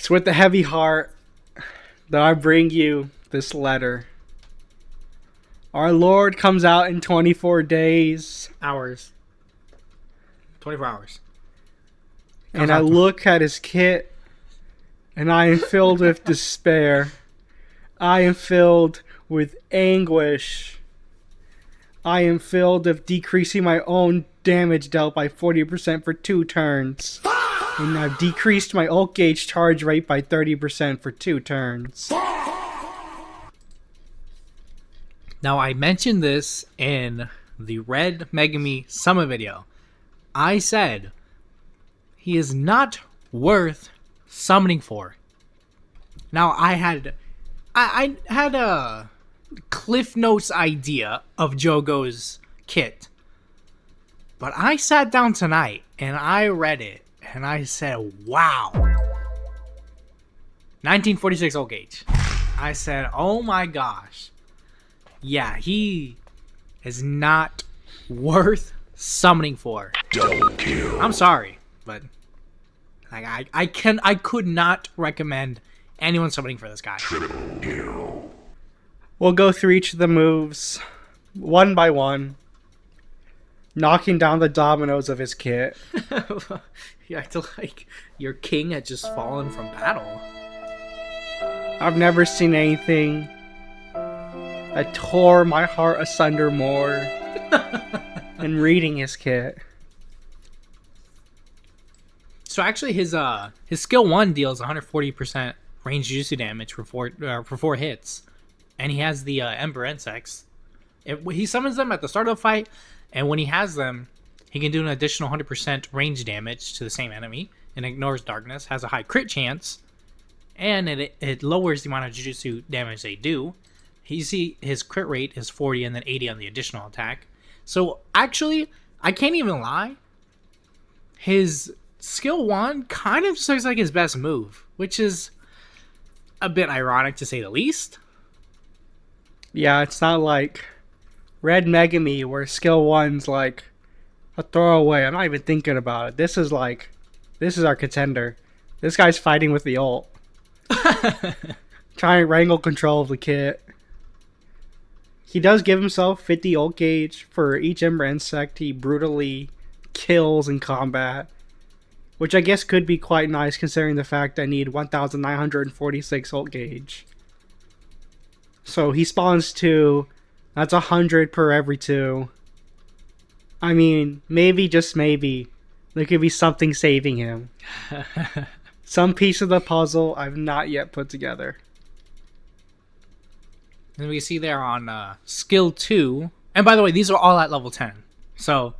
It's with a heavy heart that I bring you this letter. Our Lord comes out in 24 days. Hours. 24 hours. And I look at his kit, and I am filled with despair. I am filled with anguish. I am filled with decreasing my own damage dealt by 40% for 2 turns. And I've decreased my ult gauge charge rate by 30% for 2 turns. Now, I mentioned this in the Red Megami Summit video. I said he is not worth summoning for. Now, I had a Cliff Notes idea of Jogo's kit. But I sat down tonight and I read it and I said, wow. 1946 ult gauge. I said, oh my gosh. Yeah, he is not worth summoning for. Double kill. I'm sorry, but I could not recommend anyone summoning for this guy. Triple kill. We'll go through each of the moves, one by one, knocking down the dominoes of his kit. You act like your king had just fallen from battle. I've never seen anything that tore my heart asunder more than reading his kit. So actually, his skill 1 deals 140% range jutsu damage for 4 hits, and he has the Ember Insects. He summons them at the start of the fight, and when he has them, he can do an additional 100% range damage to the same enemy, and ignores darkness, has a high crit chance, and it lowers the amount of jujutsu damage they do. You see his crit rate is 40 and then 80 on the additional attack. So actually, I can't even lie. His skill 1 kind of just looks like his best move, which is a bit ironic to say the least. Yeah, it's not like Red Megami where skill 1's like a throwaway. I'm not even thinking about it. This is our contender. This guy's fighting with the ult. Trying to wrangle control of the kit. He does give himself 50 ult gauge for each Ember Insect he brutally kills in combat, which I guess could be quite nice considering the fact I need 1946 ult gauge. So he spawns 2, that's 100 per every 2. I mean, maybe, just maybe, there could be something saving him. Some piece of the puzzle I've not yet put together. And we see there on skill 2, and by the way, these are all at level 10. So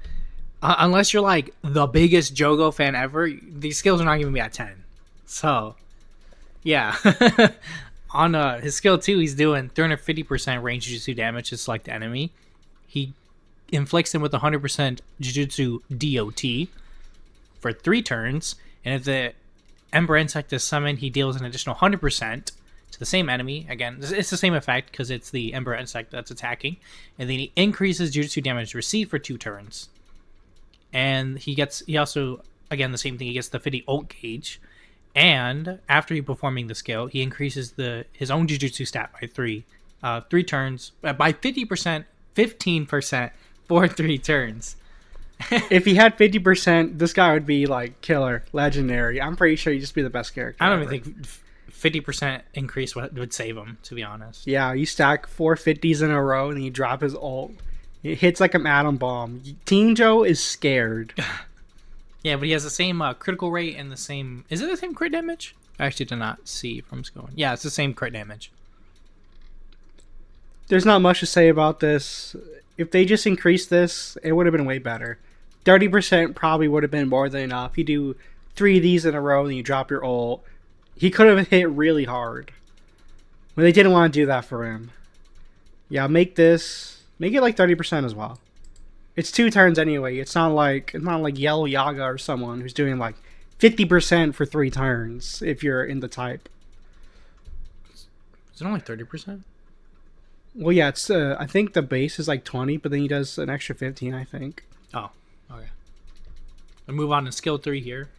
unless you're like the biggest Jogo fan ever, these skills are not going to be at 10. So yeah. On his skill 2, he's doing 350% range jutsu damage to select enemy. He inflicts him with 100% jujutsu DOT for 3 turns, and if the Ember Insect is summoned, he deals an additional 100% to the same enemy. Again, it's the same effect because it's the Ember Insect that's attacking. And then he increases Jujutsu damage received for 2 turns. And he also, again, the same thing, he gets the 50 ult gauge. And after performing the skill, he increases his own Jujutsu stat by 3 turns, by 50%, 15% for 3 turns. If he had 50%, this guy would be like killer, legendary. I'm pretty sure he'd just be the best character. I don't ever. even think 50% increase would save him, to be honest. Yeah, you stack 4 50s in a row and then you drop his ult. It hits like an atom bomb. Team Joe is scared. Yeah, but he has the same critical rate and the same... Is it the same crit damage? I actually did not see from going. Yeah, it's the same crit damage. There's not much to say about this. If they just increased this, it would have been way better. 30% probably would have been more than enough. You do 3 of these in a row and you drop your ult. He could have hit really hard. But they didn't want to do that for him. Yeah, make it like 30% as well. It's 2 turns anyway. It's not like Yellow Yaga or someone who's doing like 50% for 3 turns if you're in the type. Is it only 30%? Well, yeah, it's I think the base is like 20, but then he does an extra 15, I think. Oh, okay. We'll move on to skill 3 here.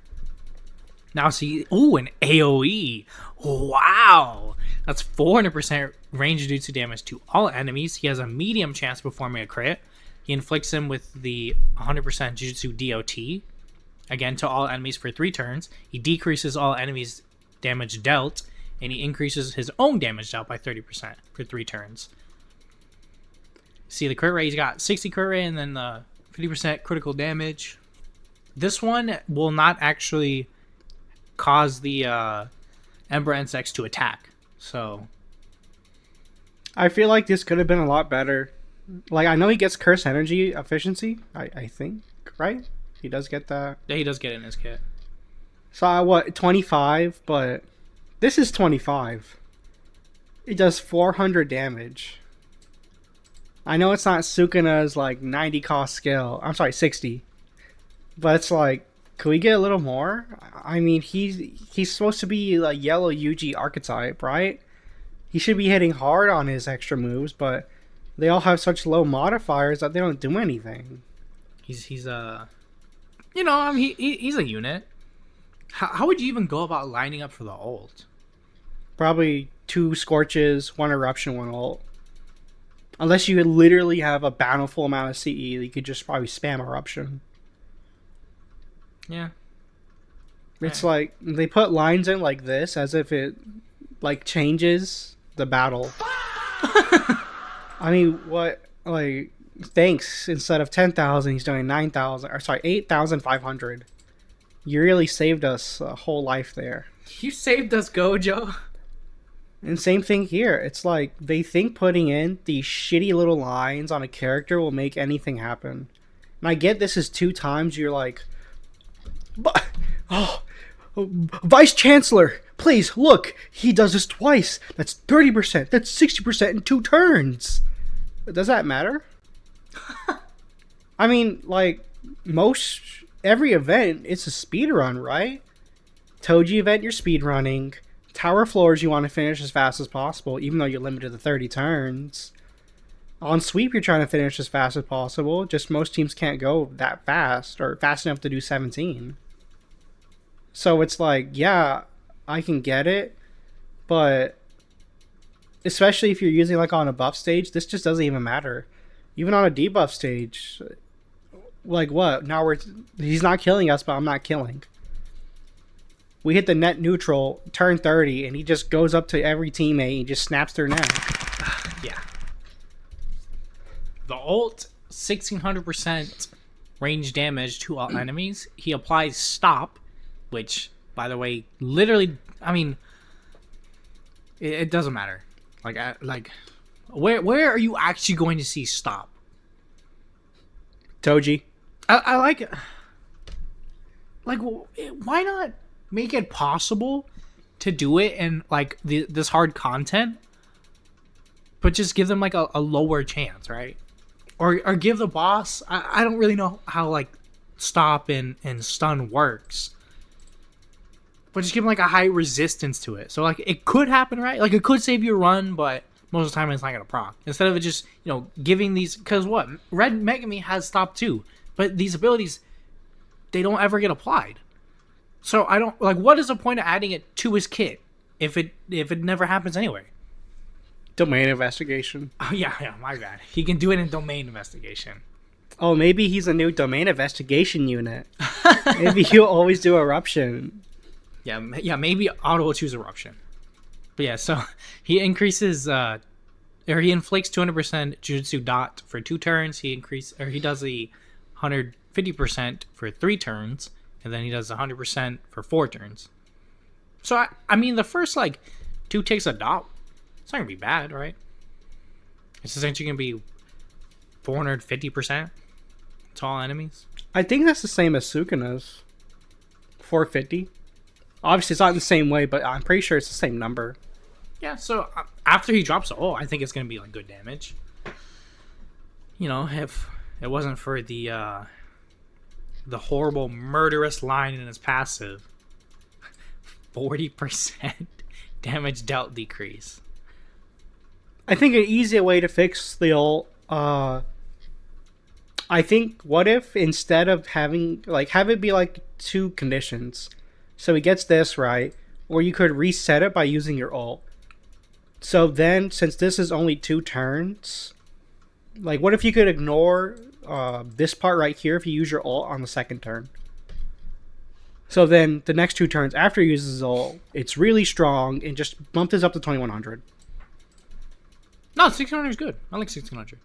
Now see, ooh, an AoE. Wow. That's 400% range jutsu damage to all enemies. He has a medium chance of performing a crit. He inflicts him with the 100% Jujutsu DOT. Again, to all enemies for 3 turns. He decreases all enemies' damage dealt. And he increases his own damage dealt by 30% for 3 turns. See the crit rate? He's got 60 crit rate and then 50% critical damage. This one will not actually cause the Ember Insects to attack. So I feel like this could have been a lot better. Like, I know he gets curse energy efficiency, I think, right? He does get that. yeah, he does get it in his kit. So, what, 25? But this is 25. It does 400 damage. I know it's not Sukuna's, like, 90 cost skill. I'm sorry, 60. But it's like, could we get a little more? I mean, he's supposed to be a yellow Yuji archetype, right? He should be hitting hard on his extra moves, but they all have such low modifiers that they don't do anything. He's he's a unit. How would you even go about lining up for the ult? Probably 2 Scorches, 1 Eruption, 1 ult. Unless you literally have a bountiful amount of CE, you could just probably spam Eruption. Yeah. It's like, they put lines in like this as if it, like, changes the battle. I mean, what, like, thanks. Instead of 10,000, he's doing 9,000, or sorry, 8,500. You really saved us a whole life there. You saved us, Gojo. And same thing here. It's like, they think putting in these shitty little lines on a character will make anything happen. And I get this is 2 times, you're like, but, oh, Vice Chancellor, please, look, he does this twice. That's 30%, that's 60% in 2 turns. Does that matter? I mean, like, every event, it's a speed run, right? Toji event, you're speed running. Tower floors, you want to finish as fast as possible, even though you're limited to 30 turns. On sweep, you're trying to finish as fast as possible. Just most teams can't go that fast, or fast enough to do 17. So it's like, yeah, I can get it, but especially if you're using, like, on a buff stage, this just doesn't even matter. Even on a debuff stage, like, what? Now he's not killing us, but I'm not killing. We hit the net neutral, turn 30, and he just goes up to every teammate and just snaps their neck. Yeah. The ult, 1600% range damage to all enemies. He applies stop, which, by the way, literally, I mean, it doesn't matter. Like, where are you actually going to see stop? Toji. I like it. Like, why not make it possible to do it in, like, this hard content, but just give them, like, a lower chance, right? Or give the boss, I don't really know how, like, stop and stun works, but just give them, like, a high resistance to it. So, like, it could happen, right? Like, it could save you a run, but most of the time it's not going to proc. Instead of it just, giving these... Because what? Red Megami has stop too. But these abilities, they don't ever get applied. So, I don't... Like, what is the point of adding it to his kit if it never happens anyway? Domain investigation. Oh, yeah, my bad. He can do it in domain investigation. Oh, maybe he's a new domain investigation unit. Maybe he'll always do eruption. Yeah, maybe Auto will choose Eruption. But yeah, so he increases, or he inflicts 200% Jujutsu dot for 2 turns. He does the 150% for 3 turns, and then he does 100% for 4 turns. So I mean, the first, like, 2 ticks of dot, it's not gonna be bad, right? It's essentially gonna be 450% to all enemies. I think that's the same as Sukuna's. 450. Obviously, it's not in the same way, but I'm pretty sure it's the same number. Yeah, so after he drops the ult, I think it's going to be, like, good damage. If it wasn't for the horrible, murderous line in his passive. 40% damage dealt decrease. I think an easier way to fix the ult, I think, what if instead of having, like, have it be, like, 2 conditions. So he gets this right, or you could reset it by using your ult. So then, since this is only 2 turns, like what if you could ignore this part right here if you use your ult on the second turn? So then the next 2 turns after he uses his ult, it's really strong and just bump this up to 2100. No, 1600 is good. I like 1600.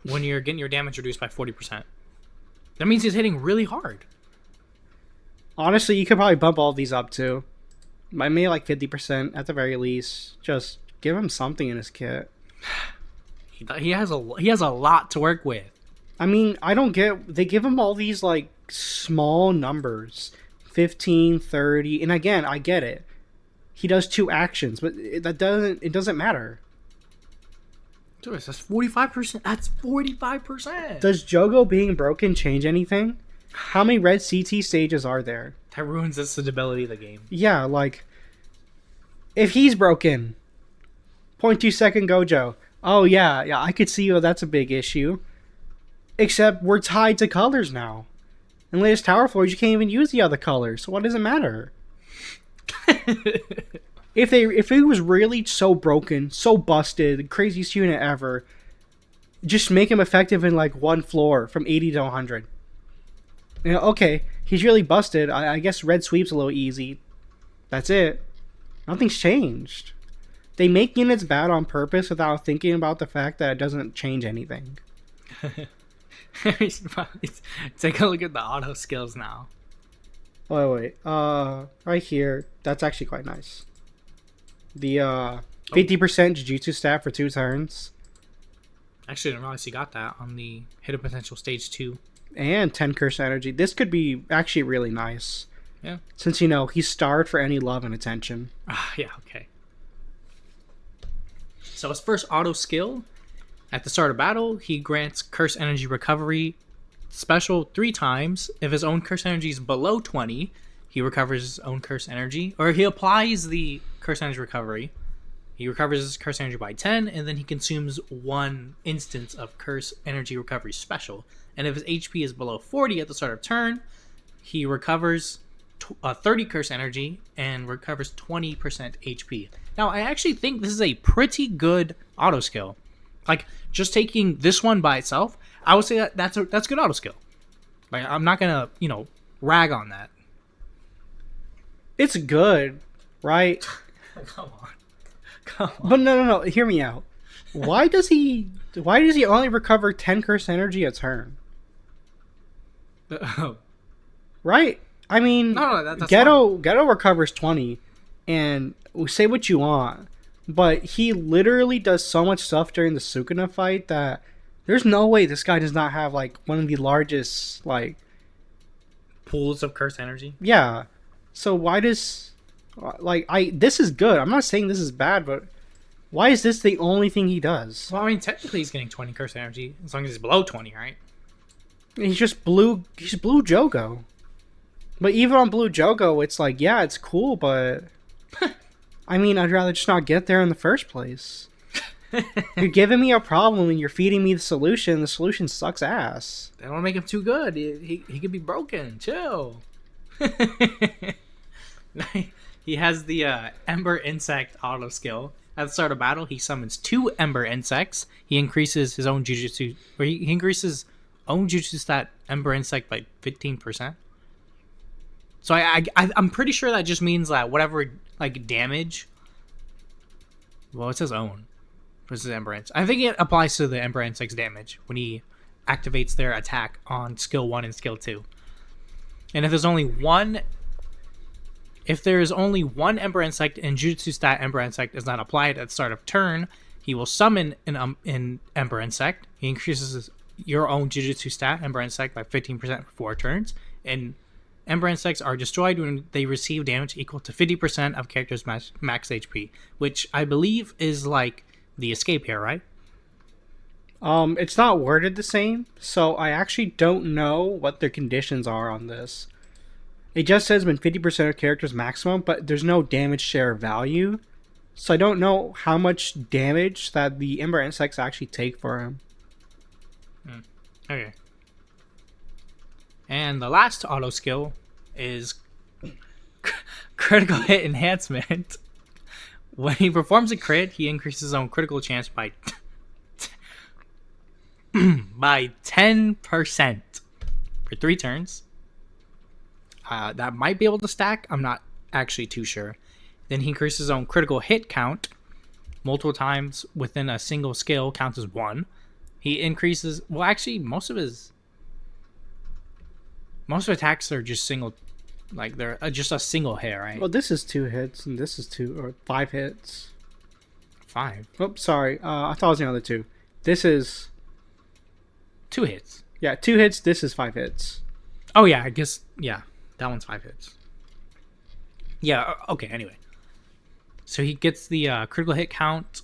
When you're getting your damage reduced by 40%. That means he's hitting really hard. Honestly, you could probably bump all these up too. Maybe like 50% at the very least. Just give him something in his kit. He has a lot to work with. I mean, I don't get... They give him all these like small numbers. 15, 30, and again, I get it. He does 2 actions, but it doesn't matter. Dude, that's 45%. That's 45%. Does Jogo being broken change anything? How many red CT stages are there? That ruins the stability of the game. Yeah, like if he's broken, 0.2 second Gojo. Oh yeah, I could see that's a big issue. Except we're tied to colors now. In latest Tower Floors, you can't even use the other colors. So what does it matter? If it was really so broken, so busted, the craziest unit ever, just make him effective in like 1 floor from 80 to 100. You know, okay, he's really busted. I guess red sweep's a little easy. That's it. Nothing's changed. They make units bad on purpose without thinking about the fact that it doesn't change anything. Take a look at the auto skills now. Wait. Right here. That's actually quite nice. The 50% Jujutsu stat for 2 turns. Actually, I didn't realize you got that on the Hidden Potential Stage 2. And 10 curse energy. This could be actually really nice. Yeah. Since, he's starved for any love and attention. Yeah, okay. So his first auto skill, at the start of battle, he grants curse energy recovery special 3 times. If his own curse energy is below 20, he recovers his own curse energy. Or he applies the curse energy recovery. He recovers his curse energy by 10, and then he consumes 1 instance of curse energy recovery special. And if his HP is below 40 at the start of turn, he recovers 30 curse energy and recovers 20% HP. Now, I actually think this is a pretty good auto skill. Like, just taking this one by itself, I would say that's good auto skill. Like, I'm not gonna, rag on that. It's good, right? Come on. But no, hear me out. Why does he only recover 10 curse energy a turn? Right? I mean, that's Ghetto recovers 20, and say what you want, but he literally does so much stuff during the Sukuna fight that there's no way this guy does not have like one of the largest like pools of curse energy. Yeah. So why does this is good. I'm not saying this is bad, but why is this the only thing he does? Well, I mean, technically he's getting 20 curse energy as long as he's below 20, right? He's blue Jogo. But even on blue Jogo, it's like, yeah, it's cool, but I mean, I'd rather just not get there in the first place. You're giving me a problem and you're feeding me the solution. The solution sucks ass. They don't make him too good. He could be broken. Chill. He has the Ember Insect auto skill. At the start of battle, he summons 2 Ember Insects. He increases his own Jujutsu, or he increases own Jujutsu stat Ember Insect by 15%. So I'm pretty sure that just means that whatever like damage. Well, it says own versus Ember Insect. I think it applies to the Ember Insect's damage when he activates their attack on skill 1 and skill 2. And if there's only one Ember Insect and Jujutsu stat Ember Insect is not applied at the start of turn, he will summon an Ember Insect. He increases your own Jujutsu stat Ember Insect by 15% for 4 turns, and Ember Insects are destroyed when they receive damage equal to 50% of character's max HP, which I believe is like the escape here, right? It's not worded the same, so I actually don't know what their conditions are on this. It just says when 50% of character's maximum, but there's no damage share value, so I don't know how much damage that the Ember Insects actually take for him. Okay. And the last auto skill is critical hit enhancement. When he performs a crit, he increases his own critical chance by 10% for 3 turns. That might be able to stack. I'm not actually too sure. Then he increases his own critical hit count multiple times within a single skill, counts as 1. He increases. Well, actually, most of attacks are just single, like they're just a single hit, right? Well, this is 2 hits, and this is 2 or 5 hits. 5. Oops, sorry. I thought it was the other 2. This is 2 hits. Yeah, 2 hits. This is 5 hits. Oh yeah, I guess that one's 5 hits. Yeah. Okay. Anyway, so he gets the critical hit count,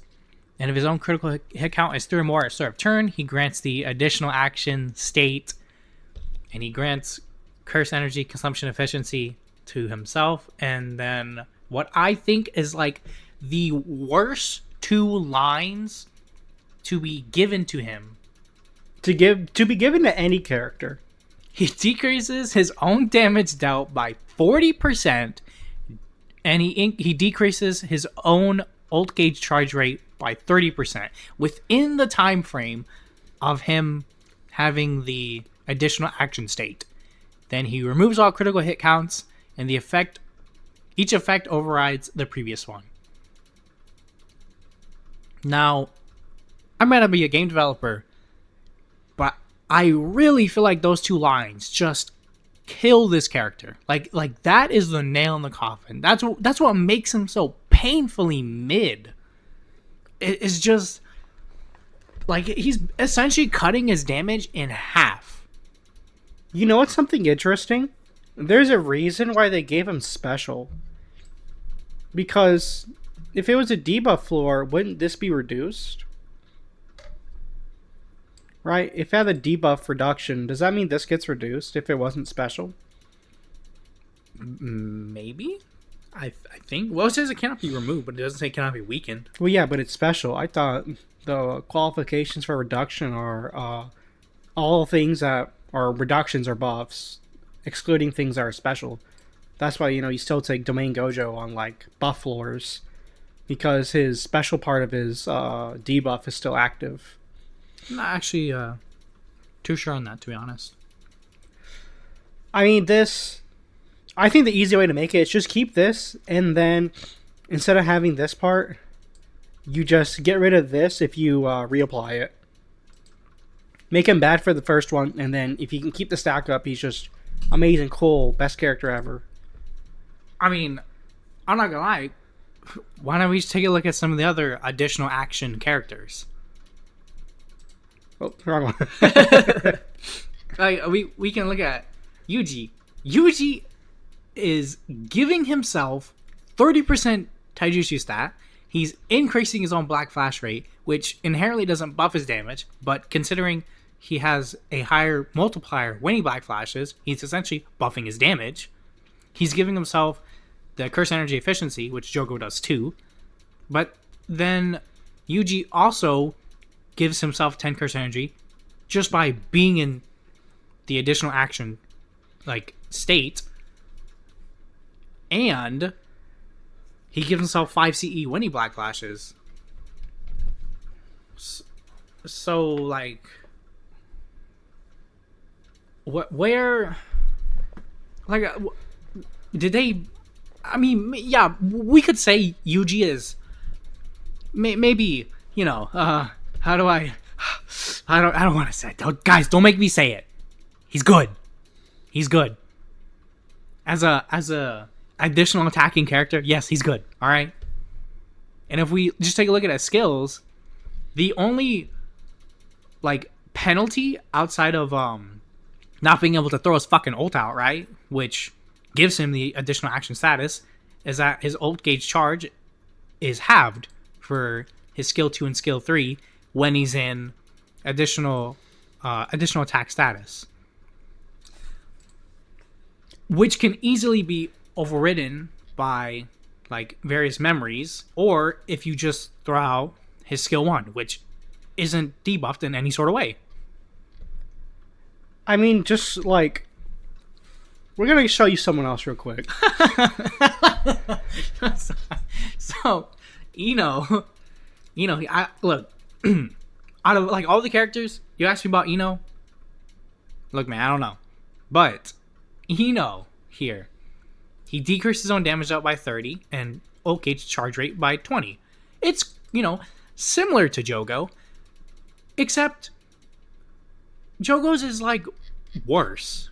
and if his own critical hit count is 3 or more at start of turn, he grants the additional action state, and he grants curse energy consumption efficiency to himself. And then what I think is like the worst 2 lines to be given to him. To be given to any character. He decreases his own damage dealt by 40%, and he decreases his own ult gauge charge rate by 30% within the time frame of him having the additional action state. Then he removes all critical hit counts, and each effect overrides the previous one. Now, I might not be a game developer, but I really feel like those 2 lines just kill this character. Like that is the nail in the coffin. That's what makes him so painfully mid. It's just like he's essentially cutting his damage in half. You know what's something interesting? There's a reason why they gave him special. Because if it was a debuff floor, wouldn't this be reduced? Right? If it had a debuff reduction, does that mean this gets reduced if it wasn't special? Maybe? I think. Well, it says it cannot be removed, but it doesn't say it cannot be weakened. Well, yeah, but it's special. I thought the qualifications for reduction are all things that are reductions or buffs, excluding things that are special. That's why, you still take Domain Gojo on, like, buff floors, because his special part of his debuff is still active. I'm not actually too sure on that, to be honest. I mean, I think the easy way to make it is just keep this, and then instead of having this part, you just get rid of this if you reapply it. Make him bad for the first one, and then if you can keep the stack up, he's just amazing, cool, best character ever. I mean, I'm not gonna lie. Why don't we just take a look at some of the other additional action characters? Oh, wrong one. Like we can look at Yuji. Yuji is giving himself 30% taijutsu stat. He's increasing his own black flash rate, which inherently doesn't buff his damage, but considering he has a higher multiplier when he black flashes, he's essentially buffing his damage. He's giving himself the curse energy efficiency, which Jogo does too. But then Yuji also gives himself 10 curse energy just by being in the additional action state. And he gives himself 5 CE when he black flashes. So like where did they? I mean, yeah, we could say Yuji is maybe, how do I don't want to say it. Guys, don't make me say it. He's good. As a additional attacking character, yes, he's good. All right. And if we just take a look at his skills, the only penalty outside of not being able to throw his fucking ult out, right, which gives him the additional action status, is that his ult gauge charge is halved for his skill 2 and skill 3 when he's in additional attack status, which can easily be overridden by various memories, or if you just throw out his skill 1, which isn't debuffed in any sort of way. I mean, just We're gonna show you someone else real quick. So, look, out of like all the characters, you asked me about Ino. Look, man, I don't know, but Ino here, he decreased his own damage out by 30 and ult gauge charge rate by 20. It's similar to Jogo, except Jogo's is like worse,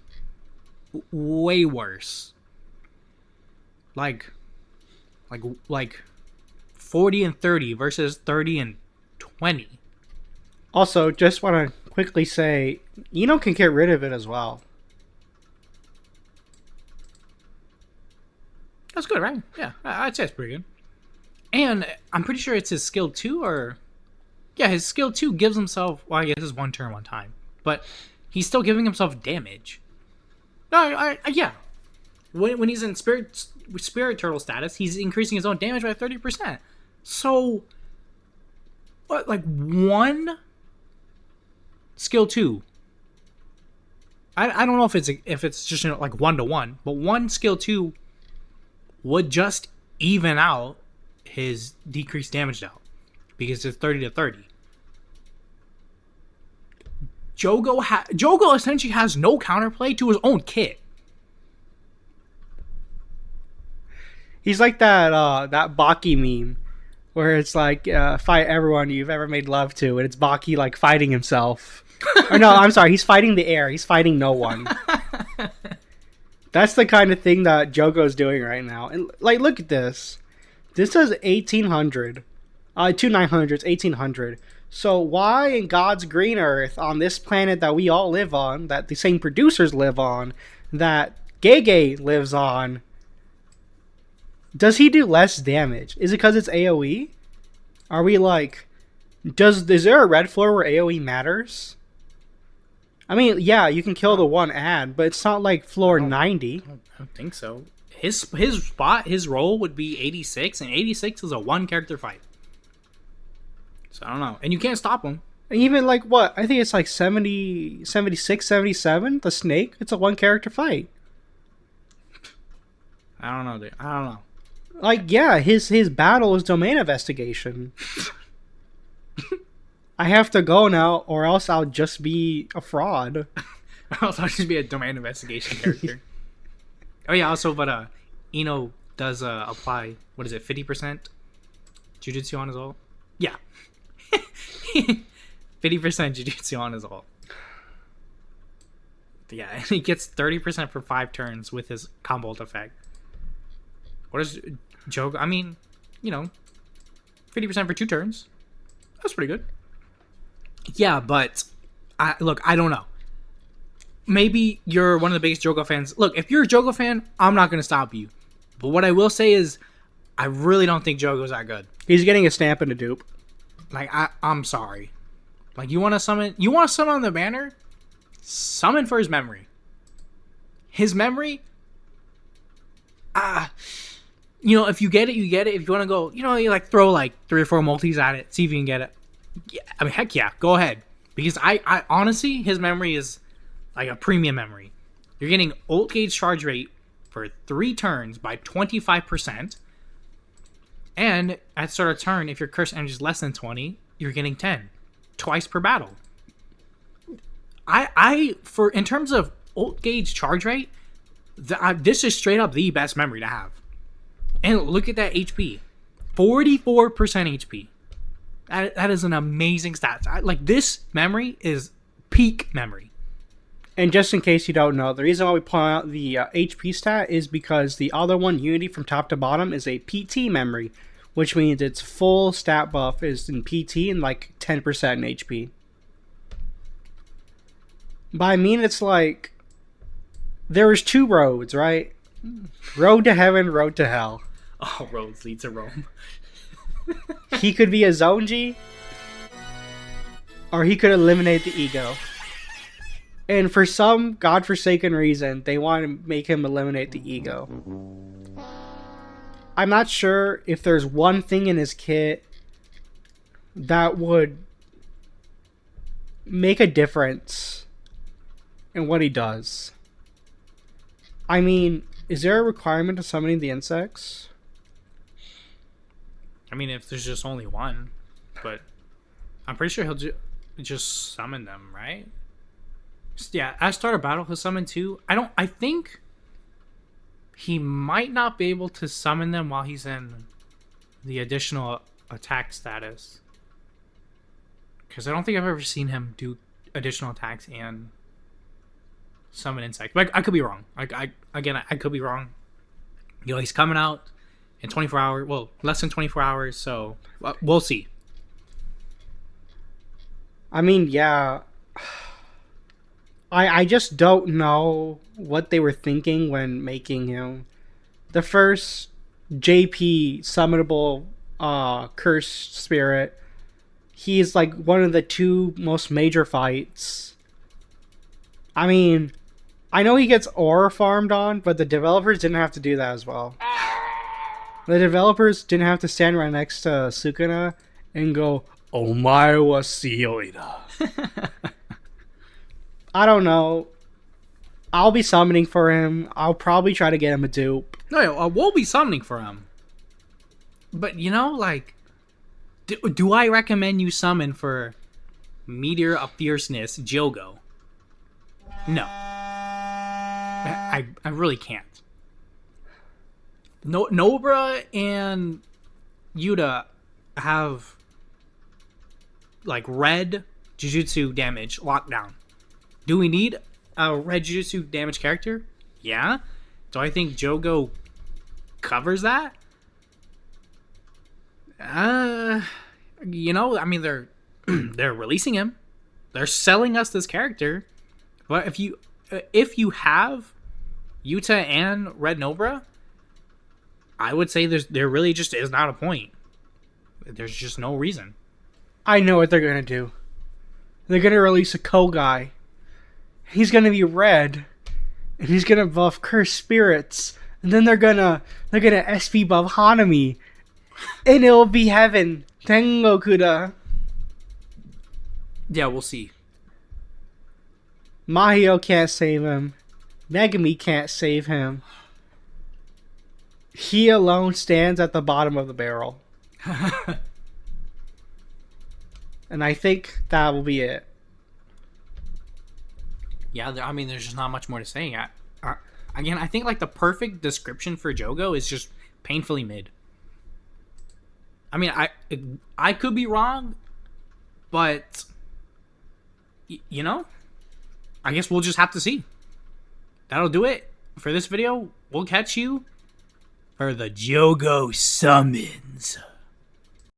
way worse. Like 40 and 30 versus 30 and 20. Also, just want to quickly say, can get rid of it as well. That's good, right? Yeah, I'd say it's pretty good. And I'm pretty sure it's his skill 2 or... Yeah, his skill 2 gives himself... Well, I guess it's one turn, one time. But he's still giving himself damage. Yeah. When he's in Spirit Turtle status, he's increasing his own damage by 30%. So... What, like one... Skill 2. I don't know if it's just like 1-to-1, but one skill 2 would just even out his decreased damage out because it's 30 to 30. Jogo essentially has no counterplay to his own kit. He's like that Baki meme where it's like fight everyone you've ever made love to, and it's Baki like fighting himself. Or no, I'm sorry, he's fighting the air. He's fighting no one. That's the kind of thing that Jogo's doing right now. And like, look at this. This is 1800. 2900s, 1800. So why in God's green earth on this planet that we all live on, that the same producers live on, that Gege lives on, does he do less damage? Is it because it's AoE? Are we like... Is there a red floor where AoE matters? I mean, yeah, you can kill the one ad, but it's not like floor 90. I don't think so. His role would be 86, and 86 is a one character fight. So I don't know. And you can't stop him. Even like what? I think it's like 70, 76, 77, the snake. It's a one character fight. I don't know, dude. I don't know. Like, yeah, his battle is domain investigation. I have to go now, or else I'll just be a fraud. Or else I'll just be a domain investigation character. Oh yeah, also, but Ino does apply, what is it, 50% jujutsu on his ult? Yeah. 50% jujutsu on his ult. Yeah, and he gets 30% for 5 turns with his combo ult effect. What is Jogo? I mean, 50% for 2 turns. That's pretty good. Yeah, but I don't know. Maybe you're one of the biggest Jogo fans. Look, if you're a Jogo fan, I'm not going to stop you. But what I will say is, I really don't think Jogo's that good. He's getting a stamp and a dupe. Like, I'm sorry. Like, you want to summon on the banner? Summon for his memory. His memory? If you get it, you get it. If you want to go, you like throw like 3 or 4 multis at it, see if you can get it. Yeah, I mean, heck yeah, go ahead. Because I honestly, his memory is like a premium memory. You're getting ult gauge charge rate for 3 turns by 25%. And at start of turn, if your curse energy is less than 20, you're getting 10. Twice per battle. In terms of ult gauge charge rate, this is straight up the best memory to have. And look at that HP. 44% HP. That is an amazing stat. Like, this memory is peak memory. And just in case you don't know, the reason why we point out the HP stat is because the other one, Unity, from top to bottom, is a PT memory, which means its full stat buff is in PT and like 10% in HP. But I mean, it's like, there's 2 roads, right? Road to heaven, road to hell. Oh, roads lead to Rome. He could be a Zonji, or he could eliminate the ego. And for some godforsaken reason, they want to make him eliminate the ego. I'm not sure if there's one thing in his kit that would make a difference in what he does. I mean, is there a requirement to summoning the insects? I mean, if there's just only one, but I'm pretty sure he'll just summon them, right? Yeah, at start of battle, he'll summon 2. I think he might not be able to summon them while he's in the additional attack status. Because I don't think I've ever seen him do additional attacks and summon insects. But I could be wrong. I could be wrong. You know, he's coming out in 24 hours. Well, less than 24 hours. So we'll see. I mean, yeah. I just don't know what they were thinking when making him. The first JP summonable cursed spirit, he's like one of the 2 most major fights. I mean, I know he gets ore farmed on, but the developers didn't have to do that as well. The developers didn't have to stand right next to Sukuna and go, "Omae wa tsuyoida." I don't know. I'll be summoning for him. I'll probably try to get him a dupe. No, we'll be summoning for him. But, you know, like, do I recommend you summon for Meteor of Fierceness Jogo? No. I really can't. Nobara and Yuta have, like, red jujutsu damage locked down. Do we need a red jujutsu damage character? Yeah. Do I think Jogo covers that? You know, I mean, they're releasing him. They're selling us this character. But if you have Yuta and Red Nobara, I would say there really just is not a point. There's just no reason. I know what they're gonna do. They're gonna release a Kogai. He's gonna be red, and he's gonna buff cursed spirits, and then they're gonna SP buff Hanami, and it'll be heaven. Tengokuda. Yeah, we'll see. Mahio can't save him. Megami can't save him. He alone stands at the bottom of the barrel. And I think that will be it. Yeah, I mean, there's just not much more to say. Again, I think like the perfect description for Jogo is just painfully mid. I mean, I could be wrong, but you know, I guess we'll just have to see. That'll do it for this video. We'll catch you for the Jogo summons.